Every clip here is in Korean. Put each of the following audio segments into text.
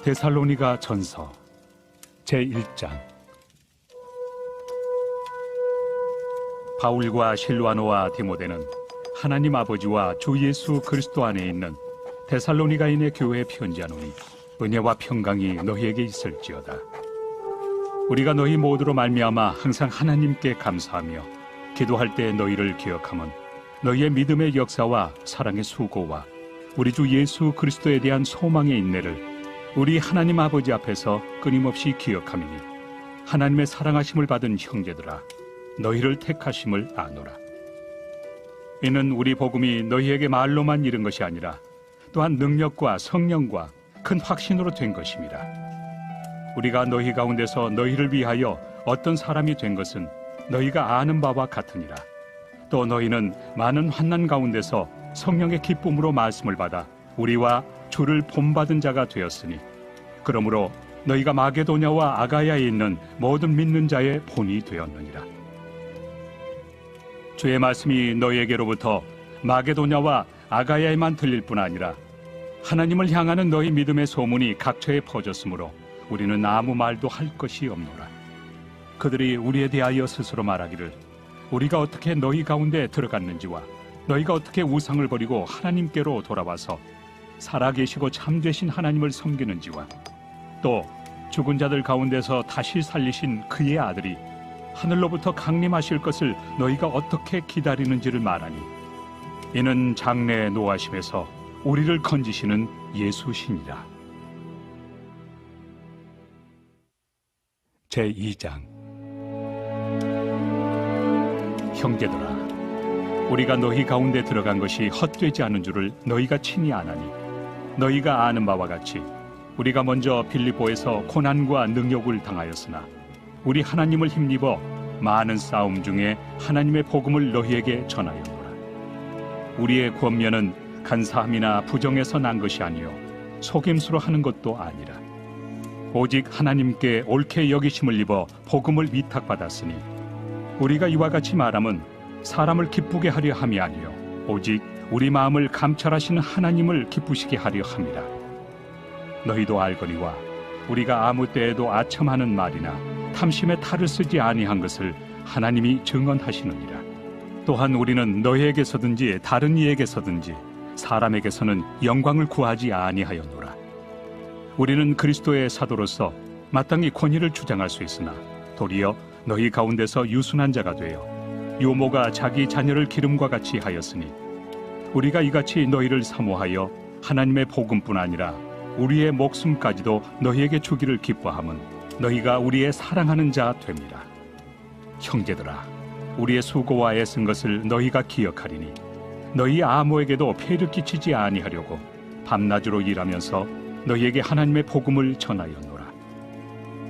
데살로니가 전서 제1장. 바울과 실와노와 디모데는 하나님 아버지와 주 예수 그리스도 안에 있는 데살로니가인의 교회에 편지하노니 은혜와 평강이 너희에게 있을지어다. 우리가 너희 모두로 말미암아 항상 하나님께 감사하며 기도할 때 너희를 기억함은 너희의 믿음의 역사와 사랑의 수고와 우리 주 예수 그리스도에 대한 소망의 인내를 우리 하나님 아버지 앞에서 끊임없이 기억함이니 하나님의 사랑하심을 받은 형제들아, 너희를 택하심을 아노라. 이는 우리 복음이 너희에게 말로만 이른 것이 아니라 또한 능력과 성령과 큰 확신으로 된 것입니다. 우리가 너희 가운데서 너희를 위하여 어떤 사람이 된 것은 너희가 아는 바와 같으니라. 또 너희는 많은 환난 가운데서 성령의 기쁨으로 말씀을 받아 우리와 주를 본받은 자가 되었으니, 그러므로 너희가 마게도냐와 아가야에 있는 모든 믿는 자의 본이 되었느니라. 주의 말씀이 너희에게로부터 마게도냐와 아가야에만 들릴 뿐 아니라 하나님을 향하는 너희 믿음의 소문이 각처에 퍼졌으므로 우리는 아무 말도 할 것이 없노라. 그들이 우리에 대하여 스스로 말하기를 우리가 어떻게 너희 가운데 들어갔는지와 너희가 어떻게 우상을 버리고 하나님께로 돌아와서 살아계시고 참되신 하나님을 섬기는지와 또 죽은 자들 가운데서 다시 살리신 그의 아들이 하늘로부터 강림하실 것을 너희가 어떻게 기다리는지를 말하니, 이는 장래의 노하심에서 우리를 건지시는 예수시니라. 제2장. 형제들아, 우리가 너희 가운데 들어간 것이 헛되지 않은 줄을 너희가 친히 아나니, 너희가 아는 바와 같이 우리가 먼저 빌립보에서 고난과 능욕을 당하였으나 우리 하나님을 힘입어 많은 싸움 중에 하나님의 복음을 너희에게 전하였노라. 우리의 권면은 간사함이나 부정에서 난 것이 아니요 속임수로 하는 것도 아니라 오직 하나님께 옳게 여기심을 입어 복음을 위탁받았으니, 우리가 이와 같이 말함은 사람을 기쁘게 하려 함이 아니요 오직 우리 마음을 감찰하시는 하나님을 기쁘시게 하려 함이라. 너희도 알거니와 우리가 아무 때에도 아첨하는 말이나 탐심의 탈을 쓰지 아니한 것을 하나님이 증언하시느니라. 또한 우리는 너희에게서든지 다른 이에게서든지 사람에게서는 영광을 구하지 아니하였노라. 우리는 그리스도의 사도로서 마땅히 권위를 주장할 수 있으나 도리어 너희 가운데서 유순한 자가 되어 요모가 자기 자녀를 기름과 같이 하였으니, 우리가 이같이 너희를 사모하여 하나님의 복음뿐 아니라 우리의 목숨까지도 너희에게 주기를 기뻐함은 너희가 우리의 사랑하는 자 됩니다. 형제들아, 우리의 수고와 애쓴 것을 너희가 기억하리니 너희 아무에게도 폐를 끼치지 아니하려고 밤낮으로 일하면서 너희에게 하나님의 복음을 전하였노라.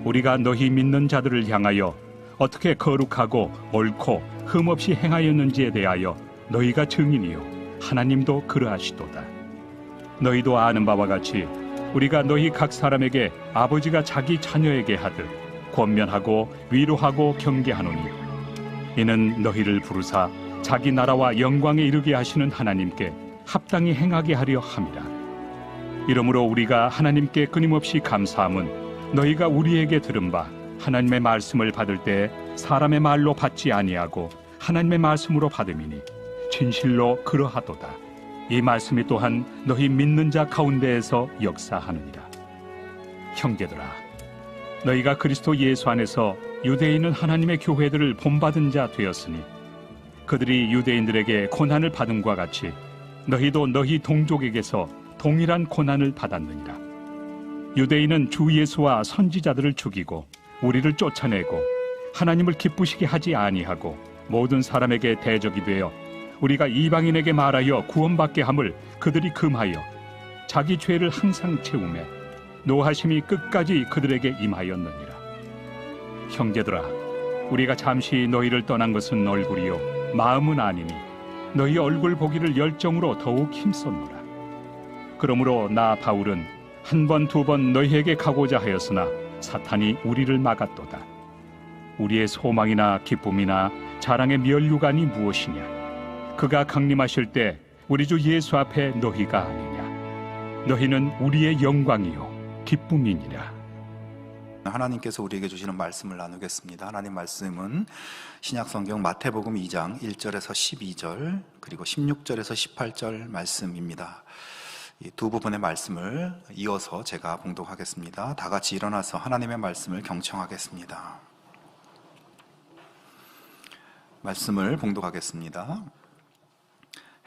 우리가 너희 믿는 자들을 향하여 어떻게 거룩하고 옳고 흠없이 행하였는지에 대하여 너희가 증인이요 하나님도 그러하시도다. 너희도 아는 바와 같이 우리가 너희 각 사람에게 아버지가 자기 자녀에게 하듯 권면하고 위로하고 경계하노니, 이는 너희를 부르사 자기 나라와 영광에 이르게 하시는 하나님께 합당히 행하게 하려 함이라. 이러므로 우리가 하나님께 끊임없이 감사함은 너희가 우리에게 들은 바 하나님의 말씀을 받을 때 사람의 말로 받지 아니하고 하나님의 말씀으로 받음이니 진실로 그러하도다. 이 말씀이 또한 너희 믿는 자 가운데에서 역사하느니라. 형제들아, 너희가 그리스도 예수 안에서 유대인은 하나님의 교회들을 본받은 자 되었으니, 그들이 유대인들에게 고난을 받음과 같이 너희도 너희 동족에게서 동일한 고난을 받았느니라. 유대인은 주 예수와 선지자들을 죽이고 우리를 쫓아내고 하나님을 기쁘시게 하지 아니하고 모든 사람에게 대적이 되어 우리가 이방인에게 말하여 구원받게 함을 그들이 금하여 자기 죄를 항상 채우매 노하심이 끝까지 그들에게 임하였느니라. 형제들아, 우리가 잠시 너희를 떠난 것은 얼굴이요 마음은 아니니 너희 얼굴 보기를 열정으로 더욱 힘썼노라. 그러므로 나 바울은 한 번 두 번 너희에게 가고자 하였으나 사탄이 우리를 막았도다. 우리의 소망이나 기쁨이나 자랑의 면류관이 무엇이냐? 그가 강림하실 때 우리 주 예수 앞에 너희가 아니냐? 너희는 우리의 영광이요 기쁨이니라. 하나님께서 우리에게 주시는 말씀을 나누겠습니다. 하나님 말씀은 신약성경 마태복음 2장 1절에서 12절 그리고 16절에서 18절 말씀입니다. 이 두 부분의 말씀을 이어서 제가 봉독하겠습니다. 다 같이 일어나서 하나님의 말씀을 경청하겠습니다. 말씀을 봉독하겠습니다.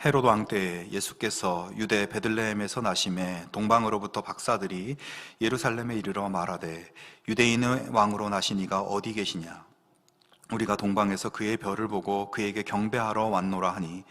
헤롯 왕 때에 예수께서 유대 베들레헴에서 나심에 동방으로부터 박사들이 예루살렘에 이르러 말하되 유대인의 왕으로 나신 이가 어디 계시냐? 우리가 동방에서 그의 별을 보고 그에게 경배하러 왔노라 하니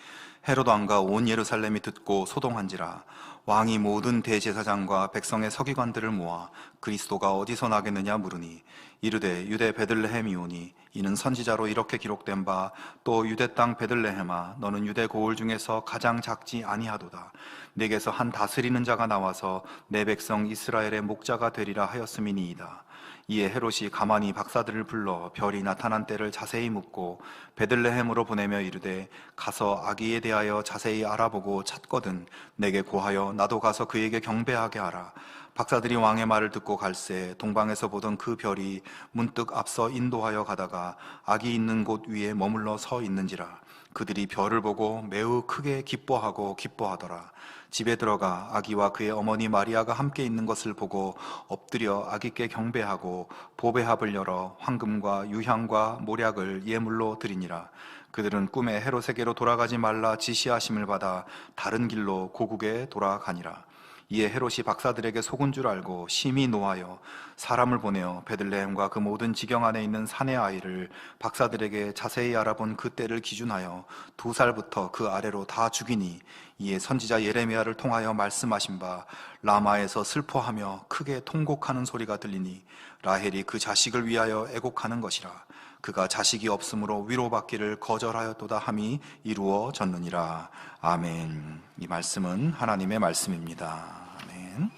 헤롯 왕과 온 예루살렘이 듣고 소동한지라. 왕이 모든 대제사장과 백성의 서기관들을 모아 그리스도가 어디서 나겠느냐 물으니 이르되 유대 베들레헴이오니 이는 선지자로 이렇게 기록된 바 또 유대 땅 베들레헴아 너는 유대 고을 중에서 가장 작지 아니하도다. 내게서 한 다스리는 자가 나와서 내 백성 이스라엘의 목자가 되리라 하였음이니이다. 이에 헤롯이 가만히 박사들을 불러 별이 나타난 때를 자세히 묻고 베들레헴으로 보내며 이르되 가서 아기에 대하여 자세히 알아보고 찾거든 내게 고하여 나도 가서 그에게 경배하게 하라. 박사들이 왕의 말을 듣고 갈새 동방에서 보던 그 별이 문득 앞서 인도하여 가다가 아기 있는 곳 위에 머물러 서 있는지라. 그들이 별을 보고 매우 크게 기뻐하더라. 집에 들어가 아기와 그의 어머니 마리아가 함께 있는 것을 보고 엎드려 아기께 경배하고 보배합을 열어 황금과 유향과 모략을 예물로 드리니라. 그들은 꿈에 헤롯에게로 돌아가지 말라 지시하심을 받아 다른 길로 고국에 돌아가니라. 이에 헤롯이 박사들에게 속은 줄 알고 심히 노하여 사람을 보내어 베들레헴과 그 모든 지경 안에 있는 사내 아이를 박사들에게 자세히 알아본 그 때를 기준하여 2살부터 그 아래로 다 죽이니 이에 선지자 예레미야를 통하여 말씀하신 바 라마에서 슬퍼하며 크게 통곡하는 소리가 들리니 라헬이 그 자식을 위하여 애곡하는 것이라. 그가 자식이 없으므로 위로받기를 거절하였도다 함이 이루어졌느니라. 아멘. 이 말씀은 하나님의 말씀입니다. 아멘.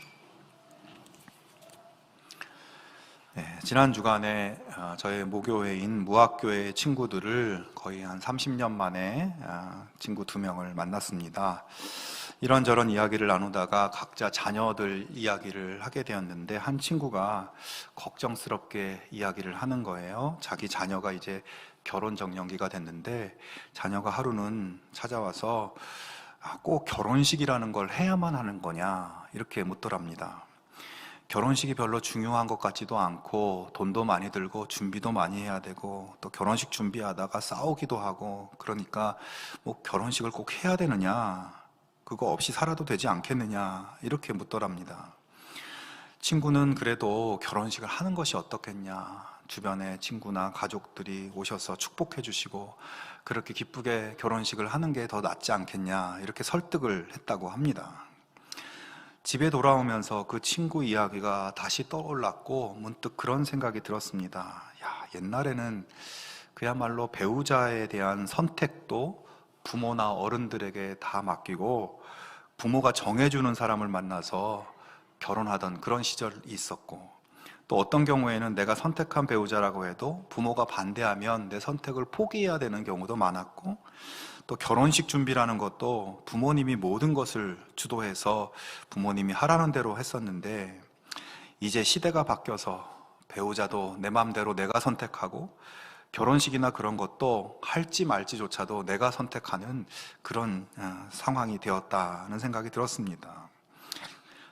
네, 지난 주간에 저희 모교회인 무학교회 친구들을 거의 한 30년 만에 친구 2명을 만났습니다. 이런저런 이야기를 나누다가 각자 자녀들 이야기를 하게 되었는데 한 친구가 걱정스럽게 이야기를 하는 거예요. 자기 자녀가 이제 결혼 정년기가 됐는데 자녀가 하루는 찾아와서 꼭 결혼식이라는 걸 해야만 하는 거냐 이렇게 묻더랍니다. 결혼식이 별로 중요한 것 같지도 않고 돈도 많이 들고 준비도 많이 해야 되고 또 결혼식 준비하다가 싸우기도 하고 그러니까 뭐 결혼식을 꼭 해야 되느냐 그거 없이 살아도 되지 않겠느냐 이렇게 묻더랍니다. 친구는 그래도 결혼식을 하는 것이 어떻겠냐, 주변에 친구나 가족들이 오셔서 축복해 주시고 그렇게 기쁘게 결혼식을 하는 게 더 낫지 않겠냐 이렇게 설득을 했다고 합니다. 집에 돌아오면서 그 친구 이야기가 다시 떠올랐고 문득 그런 생각이 들었습니다. 옛날에는 그야말로 배우자에 대한 선택도 부모나 어른들에게 다 맡기고 부모가 정해주는 사람을 만나서 결혼하던 그런 시절이 있었고 또 어떤 경우에는 내가 선택한 배우자라고 해도 부모가 반대하면 내 선택을 포기해야 되는 경우도 많았고 또 결혼식 준비라는 것도 부모님이 모든 것을 주도해서 부모님이 하라는 대로 했었는데 이제 시대가 바뀌어서 배우자도 내 맘대로 내가 선택하고 결혼식이나 그런 것도 할지 말지조차도 내가 선택하는 그런 상황이 되었다는 생각이 들었습니다.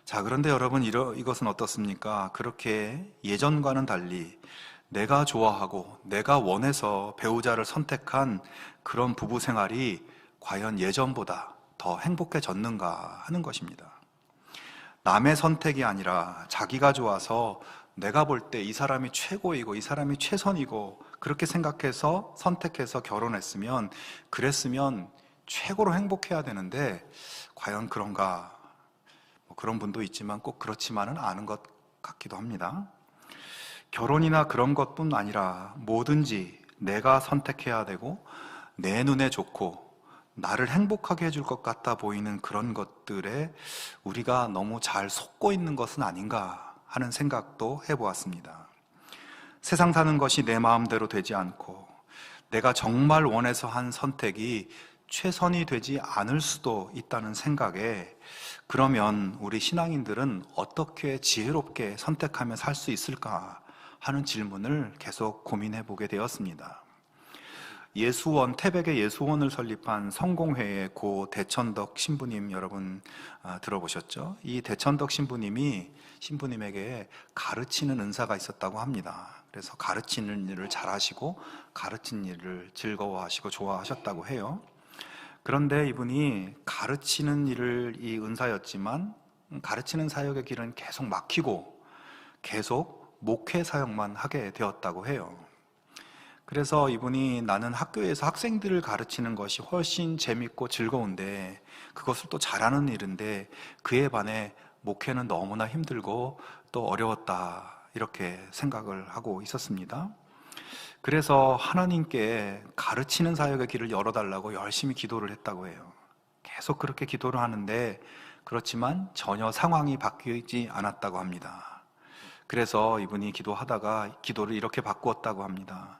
자, 그런데 여러분 이것은 어떻습니까? 그렇게 예전과는 달리 내가 좋아하고 내가 원해서 배우자를 선택한 그런 부부 생활이 과연 예전보다 더 행복해졌는가 하는 것입니다. 남의 선택이 아니라 자기가 좋아서 내가 볼 때 이 사람이 최고이고 이 사람이 최선이고 그렇게 생각해서 선택해서 결혼했으면 그랬으면 최고로 행복해야 되는데 과연 그런가? 그런 분도 있지만 꼭 그렇지만은 않은 것 같기도 합니다. 결혼이나 그런 것뿐 아니라 뭐든지 내가 선택해야 되고 내 눈에 좋고 나를 행복하게 해줄 것 같아 보이는 그런 것들에 우리가 너무 잘 속고 있는 것은 아닌가 하는 생각도 해보았습니다. 세상 사는 것이 내 마음대로 되지 않고 내가 정말 원해서 한 선택이 최선이 되지 않을 수도 있다는 생각에, 그러면 우리 신앙인들은 어떻게 지혜롭게 선택하며 살 수 있을까 하는 질문을 계속 고민해 보게 되었습니다. 예수원, 태백의 예수원을 설립한 성공회의 고 대천덕 신부님, 여러분 들어보셨죠? 이 대천덕 신부님에게 가르치는 은사가 있었다고 합니다. 그래서 가르치는 일을 잘하시고 가르친 일을 즐거워하시고 좋아하셨다고 해요. 그런데 이분이 가르치는 일을 이 은사였지만 가르치는 사역의 길은 계속 막히고 계속 목회 사역만 하게 되었다고 해요. 그래서 이분이 나는 학교에서 학생들을 가르치는 것이 훨씬 재밌고 즐거운데 그것을 또 잘하는 일인데 그에 반해 목회는 너무나 힘들고 또 어려웠다, 이렇게 생각을 하고 있었습니다. 그래서 하나님께 가르치는 사역의 길을 열어달라고 열심히 기도를 했다고 해요. 계속 그렇게 기도를 하는데 그렇지만 전혀 상황이 바뀌지 않았다고 합니다. 그래서 이분이 기도하다가 기도를 이렇게 바꾸었다고 합니다.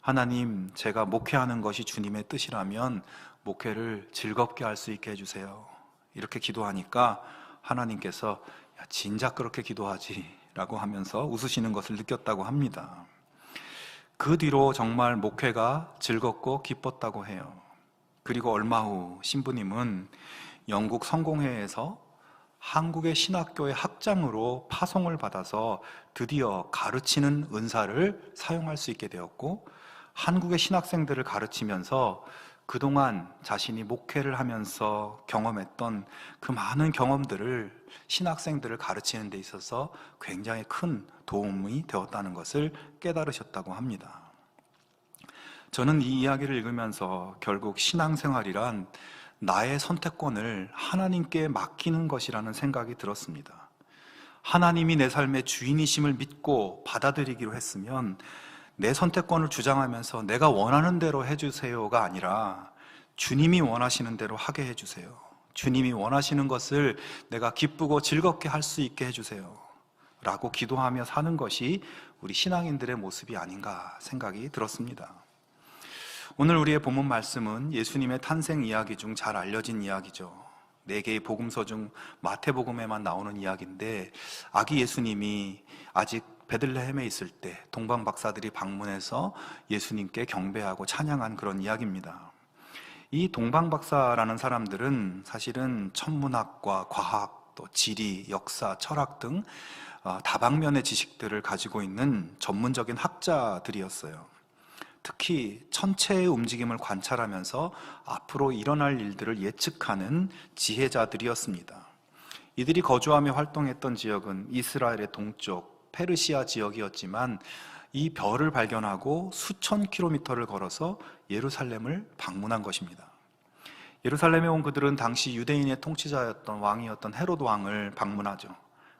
하나님, 제가 목회하는 것이 주님의 뜻이라면 목회를 즐겁게 할 수 있게 해주세요. 이렇게 기도하니까 하나님께서 야, 진작 그렇게 기도하지 라고 하면서 웃으시는 것을 느꼈다고 합니다. 그 뒤로 정말 목회가 즐겁고 기뻤다고 해요. 그리고 얼마 후 신부님은 영국 성공회에서 한국의 신학교의 학장으로 파송을 받아서 드디어 가르치는 은사를 사용할 수 있게 되었고, 한국의 신학생들을 가르치면서 그동안 자신이 목회를 하면서 경험했던 그 많은 경험들을 신학생들을 가르치는 데 있어서 굉장히 큰 도움이 되었다는 것을 깨달으셨다고 합니다. 저는 이 이야기를 읽으면서 결국 신앙생활이란 나의 선택권을 하나님께 맡기는 것이라는 생각이 들었습니다. 하나님이 내 삶의 주인이심을 믿고 받아들이기로 했으면 내 선택권을 주장하면서 내가 원하는 대로 해주세요가 아니라 주님이 원하시는 대로 하게 해주세요. 주님이 원하시는 것을 내가 기쁘고 즐겁게 할 수 있게 해주세요 라고 기도하며 사는 것이 우리 신앙인들의 모습이 아닌가 생각이 들었습니다. 오늘 우리의 본문 말씀은 예수님의 탄생 이야기 중 잘 알려진 이야기죠. 4개의 복음서 중 마태복음에만 나오는 이야기인데, 아기 예수님이 아직 베들레헴에 있을 때 동방 박사들이 방문해서 예수님께 경배하고 찬양한 그런 이야기입니다. 이 동방 박사라는 사람들은 사실은 천문학과 과학, 또 지리, 역사, 철학 등 다방면의 지식들을 가지고 있는 전문적인 학자들이었어요. 특히 천체의 움직임을 관찰하면서 앞으로 일어날 일들을 예측하는 지혜자들이었습니다. 이들이 거주하며 활동했던 지역은 이스라엘의 동쪽 페르시아 지역이었지만 이 별을 발견하고 수천 킬로미터를 걸어서 예루살렘을 방문한 것입니다. 예루살렘에 온 그들은 당시 유대인의 통치자였던 왕이었던 헤롯 왕을 방문하죠.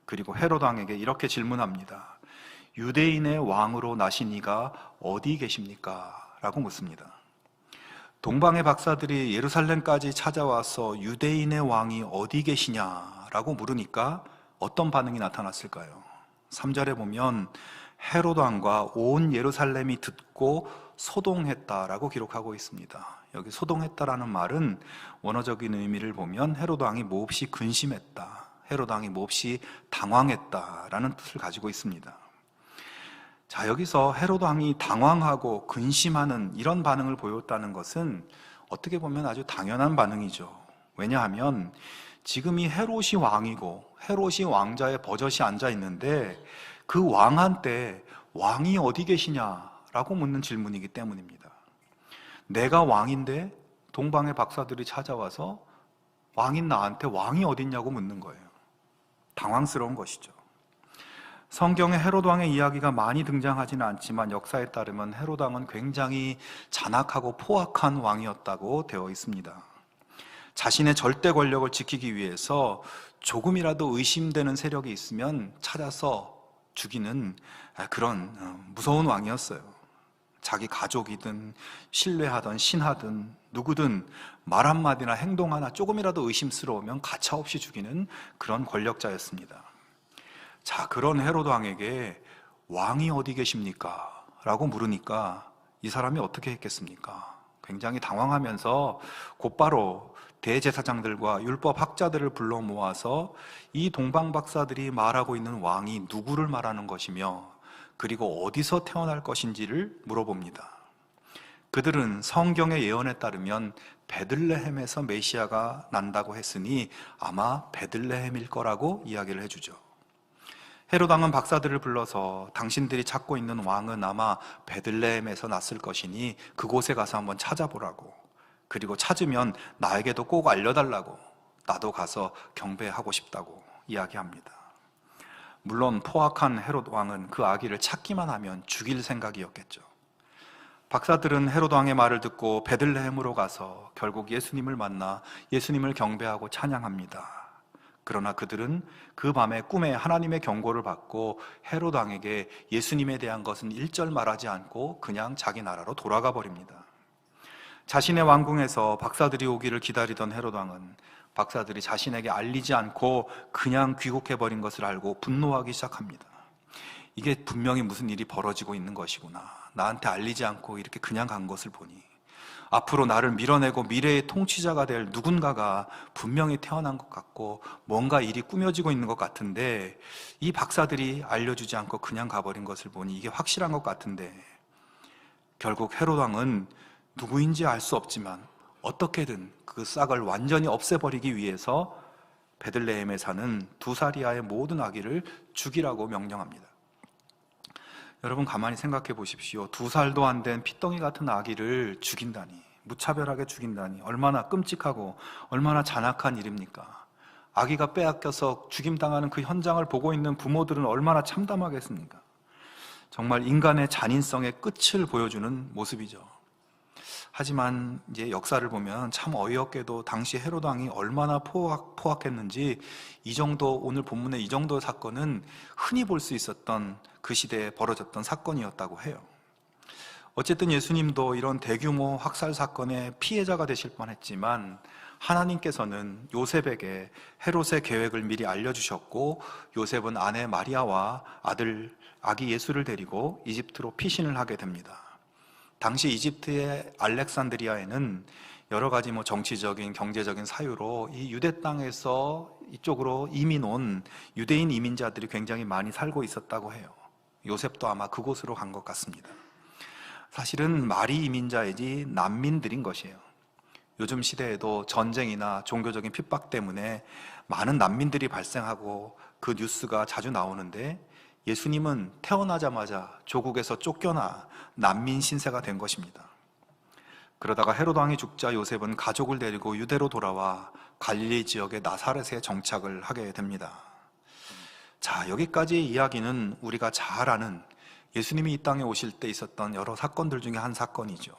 그리고 헤롯 왕에게 이렇게 질문합니다. 유대인의 왕으로 나신 이가 어디 계십니까? 라고 묻습니다. 동방의 박사들이 예루살렘까지 찾아와서 유대인의 왕이 어디 계시냐라고 물으니까 어떤 반응이 나타났을까요? 3절에 보면 헤롯 왕과 온 예루살렘이 듣고 소동했다라고 기록하고 있습니다. 여기 소동했다라는 말은 원어적인 의미를 보면 헤롯 왕이 몹시 근심했다, 헤롯 왕이 몹시 당황했다라는 뜻을 가지고 있습니다. 자, 여기서 헤롯 왕이 당황하고 근심하는 이런 반응을 보였다는 것은 어떻게 보면 아주 당연한 반응이죠. 왜냐하면 지금 이 헤롯이 왕이고 헤롯이 왕자의 버젓이 앉아 있는데 그 왕한테 왕이 어디 계시냐라고 묻는 질문이기 때문입니다. 내가 왕인데 동방의 박사들이 찾아와서 왕인 나한테 왕이 어딨냐고 묻는 거예요. 당황스러운 것이죠. 성경에 헤롯 왕의 이야기가 많이 등장하지는 않지만 역사에 따르면 헤롯 왕은 굉장히 잔악하고 포악한 왕이었다고 되어 있습니다. 자신의 절대 권력을 지키기 위해서 조금이라도 의심되는 세력이 있으면 찾아서 죽이는 그런 무서운 왕이었어요. 자기 가족이든 신뢰하던 신하든 누구든 말 한마디나 행동 하나 조금이라도 의심스러우면 가차없이 죽이는 그런 권력자였습니다. 자, 그런 헤롯 왕에게 왕이 어디 계십니까? 라고 물으니까 이 사람이 어떻게 했겠습니까? 굉장히 당황하면서 곧바로 대제사장들과 율법 학자들을 불러 모아서 이 동방 박사들이 말하고 있는 왕이 누구를 말하는 것이며 그리고 어디서 태어날 것인지를 물어봅니다. 그들은 성경의 예언에 따르면 베들레헴에서 메시아가 난다고 했으니 아마 베들레헴일 거라고 이야기를 해주죠. 헤롯 왕은 박사들을 불러서 당신들이 찾고 있는 왕은 아마 베들레헴에서 났을 것이니 그곳에 가서 한번 찾아보라고, 그리고 찾으면 나에게도 꼭 알려달라고, 나도 가서 경배하고 싶다고 이야기합니다. 물론 포악한 헤롯 왕은 그 아기를 찾기만 하면 죽일 생각이었겠죠. 박사들은 헤롯 왕의 말을 듣고 베들레헴으로 가서 결국 예수님을 만나 예수님을 경배하고 찬양합니다. 그러나 그들은 그 밤에 꿈에 하나님의 경고를 받고 헤롯 왕에게 예수님에 대한 것은 일절 말하지 않고 그냥 자기 나라로 돌아가 버립니다. 자신의 왕궁에서 박사들이 오기를 기다리던 헤롯 왕은 박사들이 자신에게 알리지 않고 그냥 귀국해버린 것을 알고 분노하기 시작합니다. 이게 분명히 무슨 일이 벌어지고 있는 것이구나. 나한테 알리지 않고 이렇게 그냥 간 것을 보니 앞으로 나를 밀어내고 미래의 통치자가 될 누군가가 분명히 태어난 것 같고 뭔가 일이 꾸며지고 있는 것 같은데 이 박사들이 알려주지 않고 그냥 가버린 것을 보니 이게 확실한 것 같은데, 결국 헤롯 왕은 누구인지 알 수 없지만 어떻게든 그 싹을 완전히 없애버리기 위해서 베들레헴에 사는 2살 이하의 모든 아기를 죽이라고 명령합니다. 여러분 가만히 생각해 보십시오. 2살도 안 된 피덩이 같은 아기를 죽인다니, 무차별하게 죽인다니 얼마나 끔찍하고 얼마나 잔악한 일입니까? 아기가 빼앗겨서 죽임당하는 그 현장을 보고 있는 부모들은 얼마나 참담하겠습니까? 정말 인간의 잔인성의 끝을 보여주는 모습이죠. 하지만 이제 역사를 보면 참 어이없게도 당시 헤롯 왕이 얼마나 포악했는지 이 정도, 오늘 본문의 이 정도 사건은 흔히 볼 수 있었던 그 시대에 벌어졌던 사건이었다고 해요. 어쨌든 예수님도 이런 대규모 학살 사건의 피해자가 되실 뻔했지만 하나님께서는 요셉에게 헤롯의 계획을 미리 알려주셨고 요셉은 아내 마리아와 아들 아기 예수를 데리고 이집트로 피신을 하게 됩니다. 당시 이집트의 알렉산드리아에는 여러 가지 정치적인, 경제적인 사유로 이 유대 땅에서 이쪽으로 이민 온 유대인 이민자들이 굉장히 많이 살고 있었다고 해요. 요셉도 아마 그곳으로 간 것 같습니다. 사실은 말이 이민자이지 난민들인 것이에요. 요즘 시대에도 전쟁이나 종교적인 핍박 때문에 많은 난민들이 발생하고 그 뉴스가 자주 나오는데 예수님은 태어나자마자 조국에서 쫓겨나 난민 신세가 된 것입니다. 그러다가 헤롯 왕이 죽자 요셉은 가족을 데리고 유대로 돌아와 갈릴리 지역의 나사렛에 정착을 하게 됩니다. 자, 여기까지의 이야기는 우리가 잘 아는 예수님이 이 땅에 오실 때 있었던 여러 사건들 중에 한 사건이죠.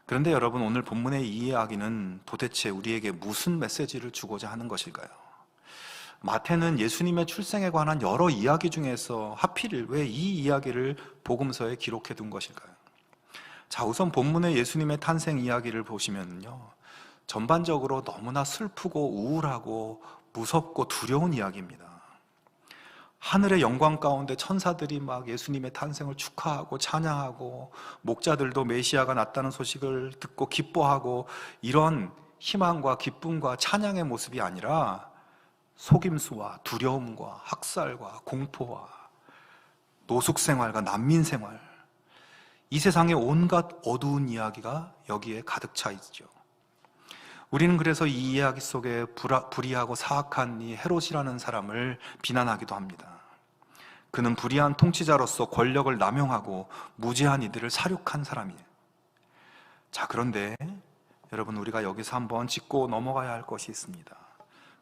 그런데 여러분, 오늘 본문의 이 이야기는 도대체 우리에게 무슨 메시지를 주고자 하는 것일까요? 마태는 예수님의 출생에 관한 여러 이야기 중에서 하필 왜 이 이야기를 복음서에 기록해 둔 것일까요? 자, 우선 본문의 예수님의 탄생 이야기를 보시면요, 전반적으로 너무나 슬프고 우울하고 무섭고 두려운 이야기입니다. 하늘의 영광 가운데 천사들이 막 예수님의 탄생을 축하하고 찬양하고 목자들도 메시아가 났다는 소식을 듣고 기뻐하고, 이런 희망과 기쁨과 찬양의 모습이 아니라 속임수와 두려움과 학살과 공포와 노숙생활과 난민생활, 이 세상의 온갖 어두운 이야기가 여기에 가득 차 있죠. 우리는 그래서 이 이야기 속에 불의하고 사악한 이 헤롯이라는 사람을 비난하기도 합니다. 그는 불의한 통치자로서 권력을 남용하고 무지한 이들을 살육한 사람이에요. 자, 그런데 여러분, 우리가 여기서 한번 짚고 넘어가야 할 것이 있습니다.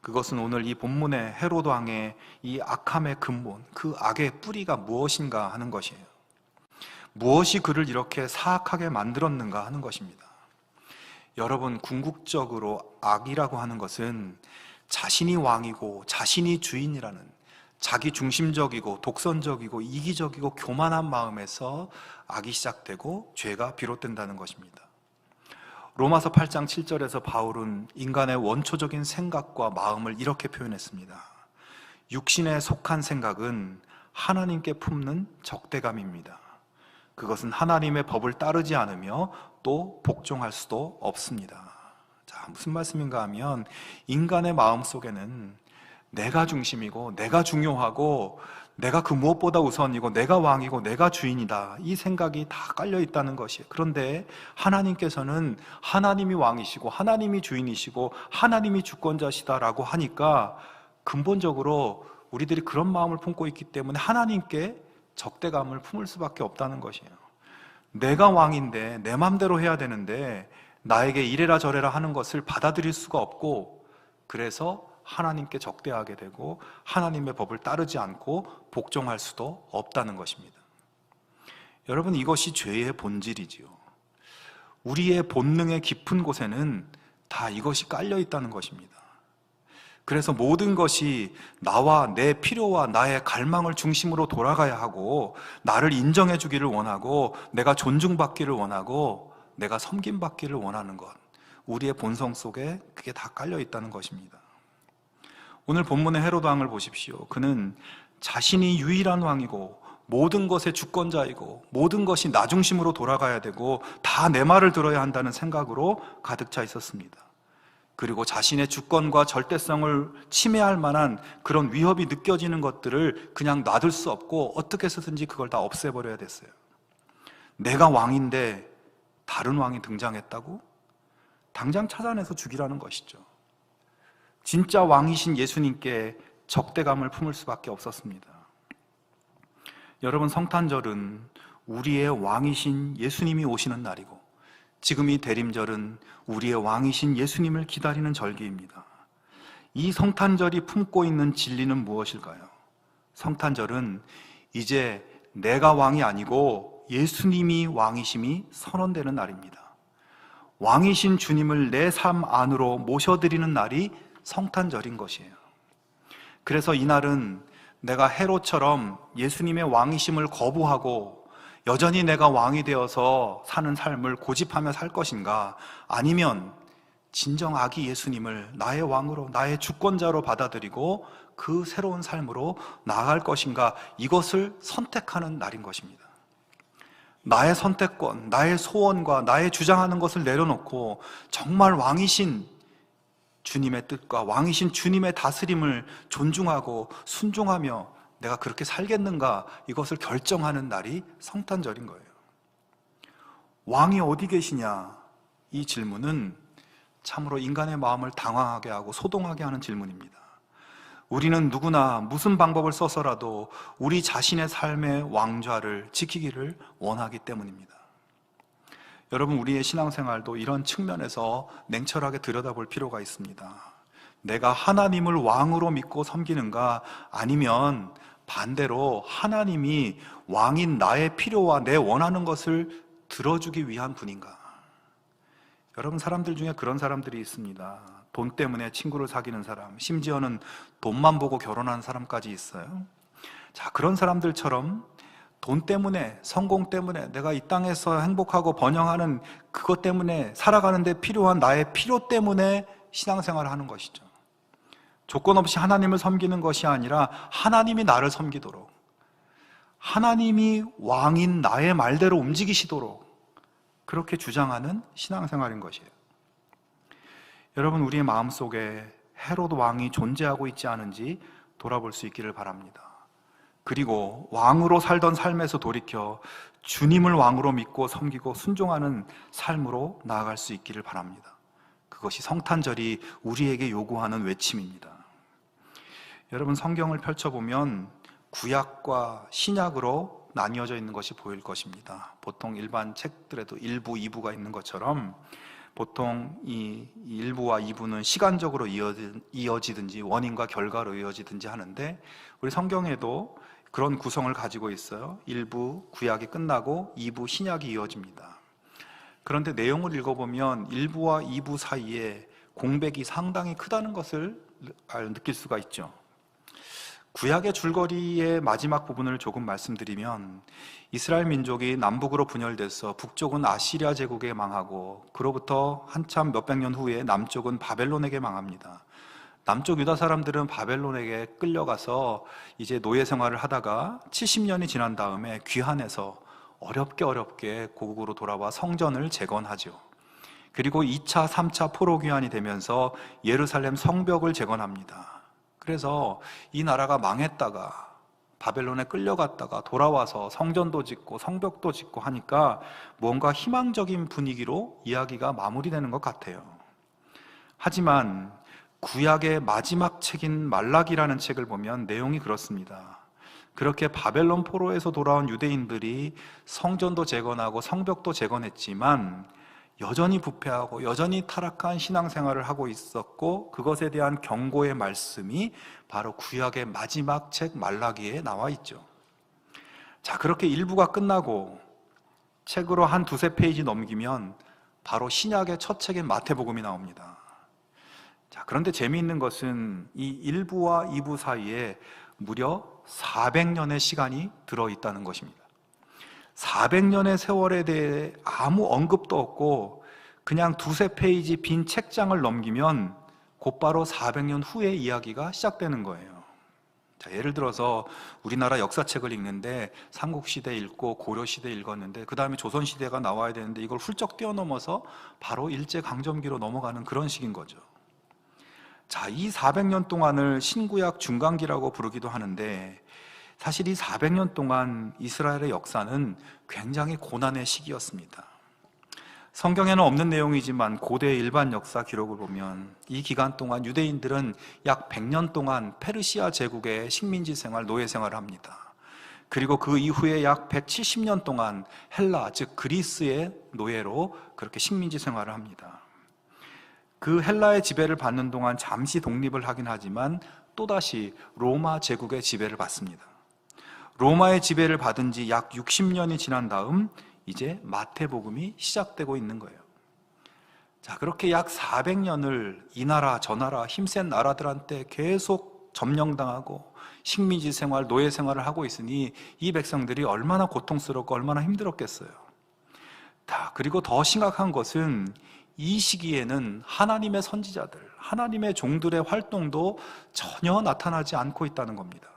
그것은 오늘 이 본문의 헤롯 왕의 이 악함의 근본, 그 악의 뿌리가 무엇인가 하는 것이에요. 무엇이 그를 이렇게 사악하게 만들었는가 하는 것입니다. 여러분, 궁극적으로 악이라고 하는 것은 자신이 왕이고 자신이 주인이라는 자기 중심적이고 독선적이고 이기적이고 교만한 마음에서 악이 시작되고 죄가 비롯된다는 것입니다. 로마서 8장 7절에서 바울은 인간의 원초적인 생각과 마음을 이렇게 표현했습니다. 육신에 속한 생각은 하나님께 품는 적대감입니다. 그것은 하나님의 법을 따르지 않으며 또 복종할 수도 없습니다. 자, 무슨 말씀인가 하면 인간의 마음속에는 내가 중심이고 내가 중요하고 내가 그 무엇보다 우선이고 내가 왕이고 내가 주인이다, 이 생각이 다 깔려 있다는 것이에요. 그런데 하나님께서는 하나님이 왕이시고 하나님이 주인이시고 하나님이 주권자시다라고 하니까 근본적으로 우리들이 그런 마음을 품고 있기 때문에 하나님께 적대감을 품을 수밖에 없다는 것이에요. 내가 왕인데 내 맘대로 해야 되는데 나에게 이래라 저래라 하는 것을 받아들일 수가 없고, 그래서 하나님께 적대하게 되고 하나님의 법을 따르지 않고 복종할 수도 없다는 것입니다. 여러분, 이것이 죄의 본질이지요. 우리의 본능의 깊은 곳에는 다 이것이 깔려 있다는 것입니다. 그래서 모든 것이 나와 내 필요와 나의 갈망을 중심으로 돌아가야 하고, 나를 인정해 주기를 원하고, 내가 존중받기를 원하고, 내가 섬김받기를 원하는 것, 우리의 본성 속에 그게 다 깔려 있다는 것입니다. 오늘 본문의 헤로드 왕을 보십시오. 그는 자신이 유일한 왕이고 모든 것의 주권자이고 모든 것이 나 중심으로 돌아가야 되고 다 내 말을 들어야 한다는 생각으로 가득 차 있었습니다. 그리고 자신의 주권과 절대성을 침해할 만한 그런 위협이 느껴지는 것들을 그냥 놔둘 수 없고 어떻게 해서든지 그걸 다 없애버려야 됐어요. 내가 왕인데 다른 왕이 등장했다고? 당장 찾아내서 죽이라는 것이죠. 진짜 왕이신 예수님께 적대감을 품을 수밖에 없었습니다. 여러분, 성탄절은 우리의 왕이신 예수님이 오시는 날이고, 지금 이 대림절은 우리의 왕이신 예수님을 기다리는 절기입니다. 이 성탄절이 품고 있는 진리는 무엇일까요? 성탄절은 이제 내가 왕이 아니고 예수님이 왕이심이 선언되는 날입니다. 왕이신 주님을 내 삶 안으로 모셔드리는 날이 성탄절인 것이에요. 그래서 이날은 내가 헤롯처럼 예수님의 왕이심을 거부하고 여전히 내가 왕이 되어서 사는 삶을 고집하며 살 것인가, 아니면 진정 아기 예수님을 나의 왕으로, 나의 주권자로 받아들이고 그 새로운 삶으로 나아갈 것인가, 이것을 선택하는 날인 것입니다. 나의 선택권, 나의 소원과 나의 주장하는 것을 내려놓고 정말 왕이신 주님의 뜻과 왕이신 주님의 다스림을 존중하고 순종하며 내가 그렇게 살겠는가, 이것을 결정하는 날이 성탄절인 거예요. 왕이 어디 계시냐, 이 질문은 참으로 인간의 마음을 당황하게 하고 소동하게 하는 질문입니다. 우리는 누구나 무슨 방법을 써서라도 우리 자신의 삶의 왕좌를 지키기를 원하기 때문입니다. 여러분, 우리의 신앙생활도 이런 측면에서 냉철하게 들여다볼 필요가 있습니다. 내가 하나님을 왕으로 믿고 섬기는가, 아니면 반대로 하나님이 왕인 나의 필요와 내 원하는 것을 들어주기 위한 분인가? 여러분, 사람들 중에 그런 사람들이 있습니다. 돈 때문에 친구를 사귀는 사람, 심지어는 돈만 보고 결혼하는 사람까지 있어요. 자, 그런 사람들처럼 돈 때문에, 성공 때문에, 내가 이 땅에서 행복하고 번영하는 그것 때문에, 살아가는데 필요한 나의 필요 때문에 신앙생활을 하는 것이죠. 조건 없이 하나님을 섬기는 것이 아니라 하나님이 나를 섬기도록, 하나님이 왕인 나의 말대로 움직이시도록 그렇게 주장하는 신앙생활인 것이에요. 여러분, 우리의 마음속에 헤롯 왕이 존재하고 있지 않은지 돌아볼 수 있기를 바랍니다. 그리고 왕으로 살던 삶에서 돌이켜 주님을 왕으로 믿고 섬기고 순종하는 삶으로 나아갈 수 있기를 바랍니다. 그것이 성탄절이 우리에게 요구하는 외침입니다. 여러분, 성경을 펼쳐보면 구약과 신약으로 나뉘어져 있는 것이 보일 것입니다. 보통 일반 책들에도 1부, 2부가 있는 것처럼 보통 이 1부와 2부는 시간적으로 이어지든지 원인과 결과로 이어지든지 하는데, 우리 성경에도 그런 구성을 가지고 있어요. 1부 구약이 끝나고 2부 신약이 이어집니다. 그런데 내용을 읽어보면 1부와 2부 사이에 공백이 상당히 크다는 것을 느낄 수가 있죠. 구약의 줄거리의 마지막 부분을 조금 말씀드리면, 이스라엘 민족이 남북으로 분열돼서 북쪽은 아시리아 제국에 망하고 그로부터 한참 몇백 년 후에 남쪽은 바벨론에게 망합니다. 남쪽 유다 사람들은 바벨론에게 끌려가서 이제 노예 생활을 하다가 70년이 지난 다음에 귀환해서 어렵게 고국으로 돌아와 성전을 재건하죠. 그리고 2차, 3차 포로귀환이 되면서 예루살렘 성벽을 재건합니다. 그래서 이 나라가 망했다가 바벨론에 끌려갔다가 돌아와서 성전도 짓고 성벽도 짓고 하니까 뭔가 희망적인 분위기로 이야기가 마무리되는 것 같아요. 하지만 구약의 마지막 책인 말라기라는 책을 보면 내용이 그렇습니다. 그렇게 바벨론 포로에서 돌아온 유대인들이 성전도 재건하고 성벽도 재건했지만 여전히 부패하고 여전히 타락한 신앙생활을 하고 있었고, 그것에 대한 경고의 말씀이 바로 구약의 마지막 책 말라기에 나와 있죠. 자, 그렇게 일부가 끝나고 책으로 한 두세 페이지 넘기면 바로 신약의 첫 책인 마태복음이 나옵니다. 자, 그런데 재미있는 것은 이 1부와 2부 사이에 무려 400년의 시간이 들어있다는 것입니다. 400년의 세월에 대해 아무 언급도 없고 그냥 두세 페이지 빈 책장을 넘기면 곧바로 400년 후의 이야기가 시작되는 거예요. 자, 예를 들어서 우리나라 역사책을 읽는데 삼국시대 읽고 고려시대 읽었는데 그 다음에 조선시대가 나와야 되는데 이걸 훌쩍 뛰어넘어서 바로 일제강점기로 넘어가는 그런 식인 거죠. 자, 이 400년 동안을 신구약 중간기라고 부르기도 하는데, 사실 이 400년 동안 이스라엘의 역사는 굉장히 고난의 시기였습니다. 성경에는 없는 내용이지만 고대 일반 역사 기록을 보면 이 기간 동안 유대인들은 약 100년 동안 페르시아 제국의 식민지 생활, 노예 생활을 합니다. 그리고 그 이후에 약 170년 동안 헬라, 즉 그리스의 노예로 그렇게 식민지 생활을 합니다. 그 헬라의 지배를 받는 동안 잠시 독립을 하긴 하지만 또다시 로마 제국의 지배를 받습니다. 로마의 지배를 받은 지 약 60년이 지난 다음 이제 마태복음이 시작되고 있는 거예요. 자, 그렇게 약 400년을 이 나라 저 나라 힘센 나라들한테 계속 점령당하고 식민지 생활, 노예 생활을 하고 있으니 이 백성들이 얼마나 고통스럽고 얼마나 힘들었겠어요. 자, 그리고 더 심각한 것은 이 시기에는 하나님의 선지자들, 하나님의 종들의 활동도 전혀 나타나지 않고 있다는 겁니다.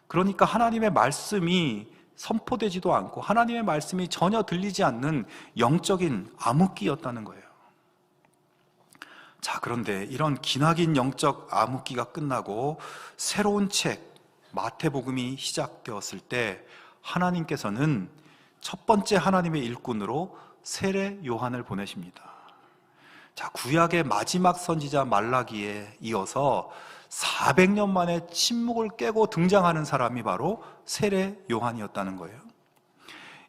그러니까 하나님의 말씀이 선포되지도 않고 하나님의 말씀이 전혀 들리지 않는 영적인 암흑기였다는 거예요. 자, 그런데 이런 기나긴 영적 암흑기가 끝나고 새로운 책 마태복음이 시작되었을 때 하나님께서는 첫 번째 하나님의 일꾼으로 세례 요한을 보내십니다. 자, 구약의 마지막 선지자 말라기에 이어서 400년 만에 침묵을 깨고 등장하는 사람이 바로 세례 요한이었다는 거예요.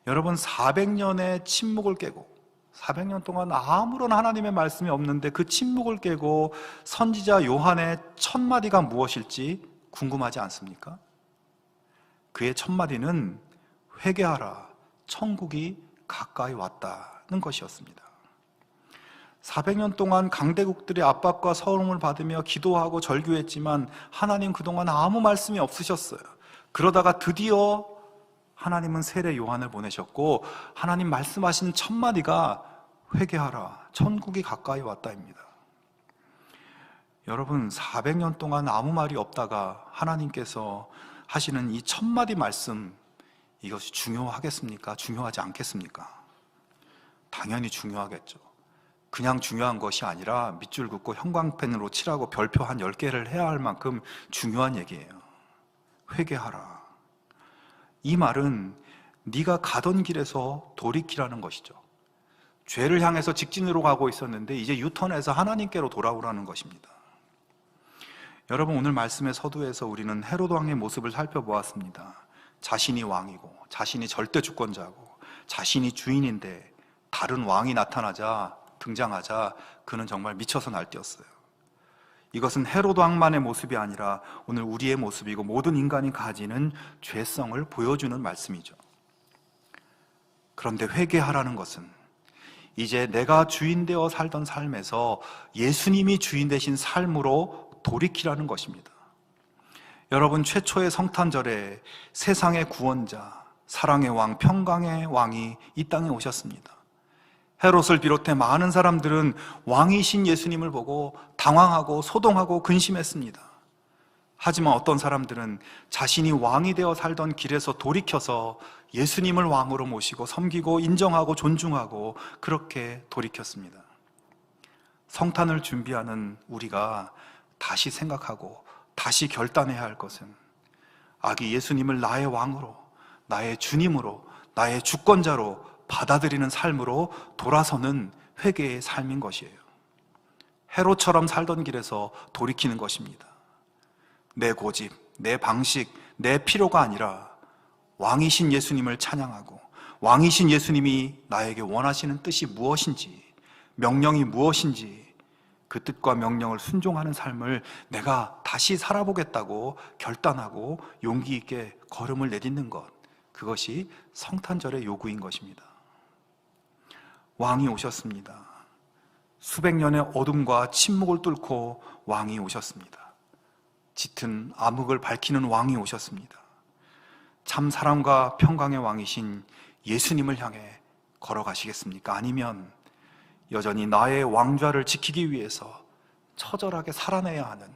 여러분, 400년의 침묵을 깨고 400년 동안 아무런 하나님의 말씀이 없는데 그 침묵을 깨고 선지자 요한의 첫 마디가 무엇일지 궁금하지 않습니까? 그의 첫 마디는 회개하라, 천국이 가까이 왔다는 것이었습니다. 400년 동안 강대국들의 압박과 서름을 받으며 기도하고 절규했지만 하나님 그동안 아무 말씀이 없으셨어요. 그러다가 드디어 하나님은 세례 요한을 보내셨고 하나님 말씀하신 첫 마디가 회개하라, 천국이 가까이 왔다입니다. 여러분, 400년 동안 아무 말이 없다가 하나님께서 하시는 이 첫 마디 말씀, 이것이 중요하겠습니까? 중요하지 않겠습니까? 당연히 중요하겠죠. 그냥 중요한 것이 아니라 밑줄 긋고 형광펜으로 칠하고 별표 한 10개를 해야 할 만큼 중요한 얘기예요. 회개하라. 이 말은 네가 가던 길에서 돌이키라는 것이죠. 죄를 향해서 직진으로 가고 있었는데 이제 유턴해서 하나님께로 돌아오라는 것입니다. 여러분, 오늘 말씀의 서두에서 우리는 헤롯 왕의 모습을 살펴보았습니다. 자신이 왕이고 자신이 절대 주권자고 자신이 주인인데 다른 왕이 등장하자 그는 정말 미쳐서 날뛰었어요. 이것은 헤롯 왕만의 모습이 아니라 오늘 우리의 모습이고 모든 인간이 가지는 죄성을 보여주는 말씀이죠. 그런데 회개하라는 것은 이제 내가 주인 되어 살던 삶에서 예수님이 주인 되신 삶으로 돌이키라는 것입니다. 여러분, 최초의 성탄절에 세상의 구원자, 사랑의 왕, 평강의 왕이 이 땅에 오셨습니다. 헤롯을 비롯해 많은 사람들은 왕이신 예수님을 보고 당황하고 소동하고 근심했습니다. 하지만 어떤 사람들은 자신이 왕이 되어 살던 길에서 돌이켜서 예수님을 왕으로 모시고 섬기고 인정하고 존중하고 그렇게 돌이켰습니다. 성탄을 준비하는 우리가 다시 생각하고 다시 결단해야 할 것은 아기 예수님을 나의 왕으로, 나의 주님으로, 나의 주권자로 받아들이는 삶으로 돌아서는 회개의 삶인 것이에요. 헤롯처럼 살던 길에서 돌이키는 것입니다. 내 고집, 내 방식, 내 필요가 아니라 왕이신 예수님을 찬양하고 왕이신 예수님이 나에게 원하시는 뜻이 무엇인지, 명령이 무엇인지 그 뜻과 명령을 순종하는 삶을 내가 다시 살아보겠다고 결단하고 용기 있게 걸음을 내딛는 것, 그것이 성탄절의 요구인 것입니다. 왕이 오셨습니다. 수백 년의 어둠과 침묵을 뚫고 왕이 오셨습니다. 짙은 암흑을 밝히는 왕이 오셨습니다. 참 사랑과 평강의 왕이신 예수님을 향해 걸어가시겠습니까? 아니면 여전히 나의 왕좌를 지키기 위해서 처절하게 살아내야 하는,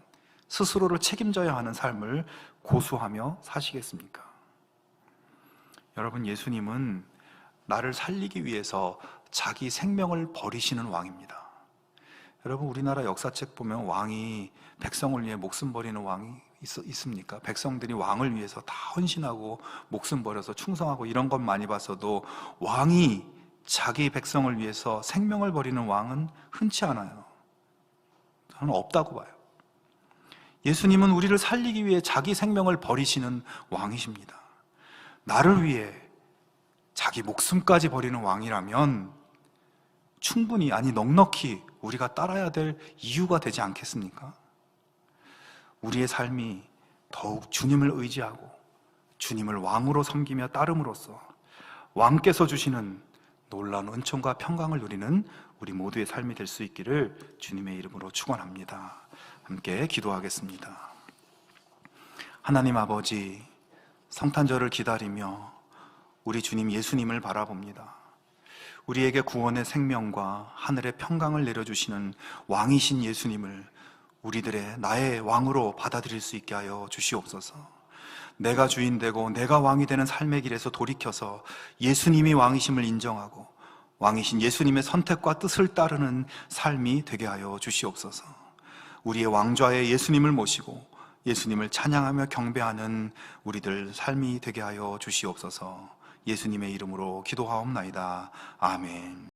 스스로를 책임져야 하는 삶을 고수하며 사시겠습니까? 여러분, 예수님은 나를 살리기 위해서 자기 생명을 버리시는 왕입니다. 여러분, 우리나라 역사책 보면 왕이 백성을 위해 목숨 버리는 왕이 있습니까? 백성들이 왕을 위해서 다 헌신하고 목숨 버려서 충성하고 이런 것 많이 봤어도 왕이 자기 백성을 위해서 생명을 버리는 왕은 흔치 않아요. 저는 없다고 봐요. 예수님은 우리를 살리기 위해 자기 생명을 버리시는 왕이십니다. 나를 위해 자기 목숨까지 버리는 왕이라면 충분히, 아니 넉넉히 우리가 따라야 될 이유가 되지 않겠습니까? 우리의 삶이 더욱 주님을 의지하고 주님을 왕으로 섬기며 따름으로써 왕께서 주시는 놀라운 은총과 평강을 누리는 우리 모두의 삶이 될 수 있기를 주님의 이름으로 축원합니다. 함께 기도하겠습니다. 하나님 아버지, 성탄절을 기다리며 우리 주님 예수님을 바라봅니다. 우리에게 구원의 생명과 하늘의 평강을 내려주시는 왕이신 예수님을 우리들의 나의 왕으로 받아들일 수 있게 하여 주시옵소서. 내가 주인 되고 내가 왕이 되는 삶의 길에서 돌이켜서 예수님이 왕이심을 인정하고 왕이신 예수님의 선택과 뜻을 따르는 삶이 되게 하여 주시옵소서. 우리의 왕좌에 예수님을 모시고 예수님을 찬양하며 경배하는 우리들 삶이 되게 하여 주시옵소서. 예수님의 이름으로 기도하옵나이다. 아멘.